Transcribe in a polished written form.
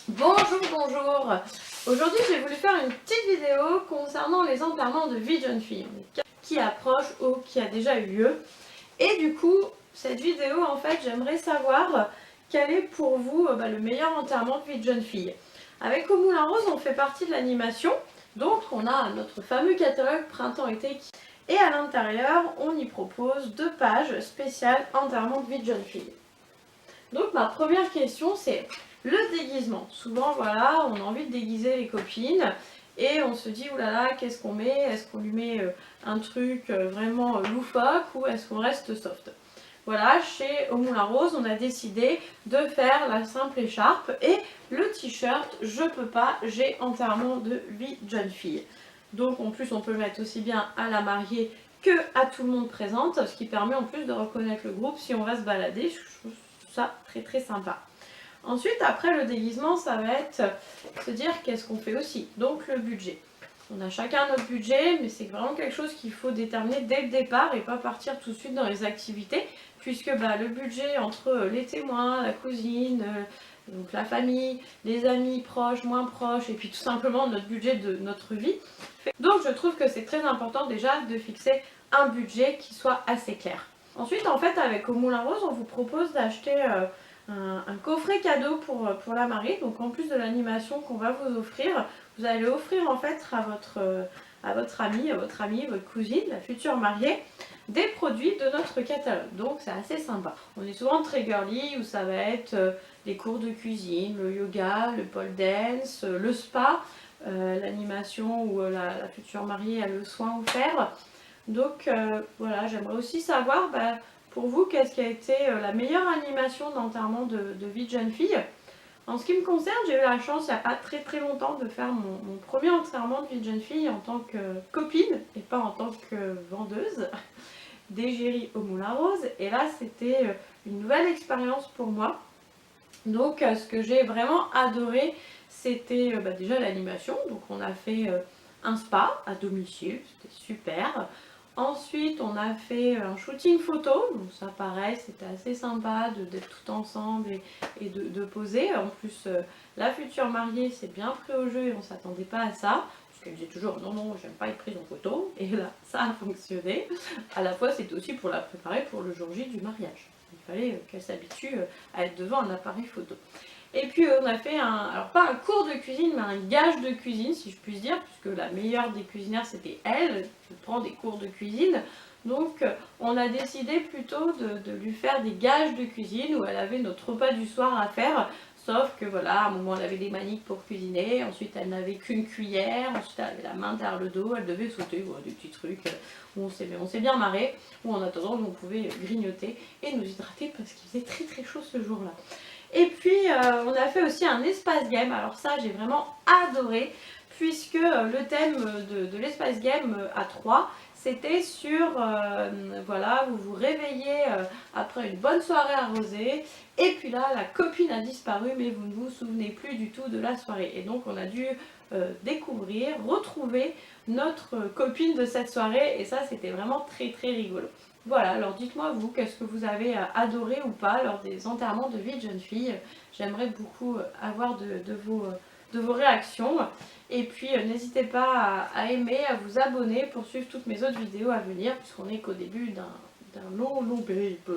Bonjour, bonjour. Aujourd'hui, j'ai voulu faire une petite vidéo concernant les enterrements de vie de jeune fille qui approche ou qui a déjà eu lieu. Et du coup, cette vidéo, en fait, j'aimerais savoir quel est pour vous le meilleur enterrement de vie de jeune fille. Avec Au Moulin Rose, on fait partie de l'animation. Donc, on a notre fameux catalogue printemps-été. Et à l'intérieur, on y propose 2 pages spéciales enterrement de vie de jeune fille. Donc ma première question c'est le déguisement. Souvent voilà, on a envie de déguiser les copines et on se dit oulala, qu'est-ce qu'on met? Est-ce qu'on lui met un truc vraiment loufoque ou est-ce qu'on reste soft? Voilà, chez Au Moulin Rose, on a décidé de faire la simple écharpe et le t-shirt je peux pas, j'ai enterrement de vie de jeune fille. Donc en plus on peut le mettre aussi bien à la mariée que à tout le monde présente, ce qui permet en plus de reconnaître le groupe si on va se balader. Je trouve ça très sympa. Ensuite, après le déguisement, ça va être se dire qu'est-ce qu'on fait aussi. Donc le budget. On a chacun notre budget, mais c'est vraiment quelque chose qu'il faut déterminer dès le départ et pas partir tout de suite dans les activités, puisque le budget entre les témoins, la cousine, donc la famille, les amis proches, moins proches, et puis tout simplement notre budget de notre vie. Donc je trouve que c'est très important déjà de fixer un budget qui soit assez clair. Ensuite, en fait, avec Au Moulin Rose, on vous propose d'acheter un coffret cadeau pour la mariée. Donc en plus de l'animation qu'on va vous offrir, vous allez offrir en fait à votre amie, votre cousine, la future mariée, des produits de notre catalogue. Donc c'est assez sympa. On est souvent très girly où ça va être les cours de cuisine, le yoga, le pole dance, le spa, l'animation où la future mariée a le soin offert. Donc voilà, j'aimerais aussi savoir pour vous qu'est-ce qui a été la meilleure animation d'enterrement de vie de jeune fille. En ce qui me concerne, j'ai eu la chance il n'y a pas très longtemps de faire mon premier enterrement de vie de jeune fille en tant que copine et pas en tant que vendeuse d'égérie au Moulin Rose. Et là, c'était une nouvelle expérience pour moi. Donc ce que j'ai vraiment adoré, c'était déjà l'animation. Donc on a fait un spa à domicile, c'était super. Ensuite, on a fait un shooting photo, donc ça pareil, c'était assez sympa d'être tout ensemble et de poser. En plus, la future mariée s'est bien pris au jeu et on ne s'attendait pas à ça, parce qu'elle disait toujours non, j'aime pas être prise en photo, et là, ça a fonctionné. À la fois, c'était aussi pour la préparer pour le jour J du mariage. Il fallait qu'elle s'habitue à être devant un appareil photo. Et puis on a fait alors pas un cours de cuisine, mais un gage de cuisine, si je puis dire, puisque la meilleure des cuisinières c'était elle, qui prend des cours de cuisine. Donc on a décidé plutôt de lui faire des gages de cuisine où elle avait notre repas du soir à faire. Sauf que voilà, à un moment elle avait des maniques pour cuisiner, ensuite elle n'avait qu'une cuillère, ensuite elle avait la main derrière le dos, elle devait sauter, des petits trucs où on s'est bien marré, où en attendant nous on pouvait grignoter et nous hydrater parce qu'il faisait très chaud ce jour-là. Et puis on a fait aussi un espace game, alors ça j'ai vraiment adoré, puisque le thème de l'espace game à 3, c'était sur, voilà, vous vous réveillez après une bonne soirée arrosée, et puis là la copine a disparu mais vous ne vous souvenez plus du tout de la soirée. Et donc on a dû découvrir, retrouver notre copine de cette soirée, et ça c'était vraiment très rigolo. Voilà, alors dites-moi vous, qu'est-ce que vous avez adoré ou pas lors des enterrements de vie de jeune fille. J'aimerais beaucoup avoir de vos réactions. Et puis n'hésitez pas à aimer, à vous abonner pour suivre toutes mes autres vidéos à venir, puisqu'on est qu'au début d'un long périple.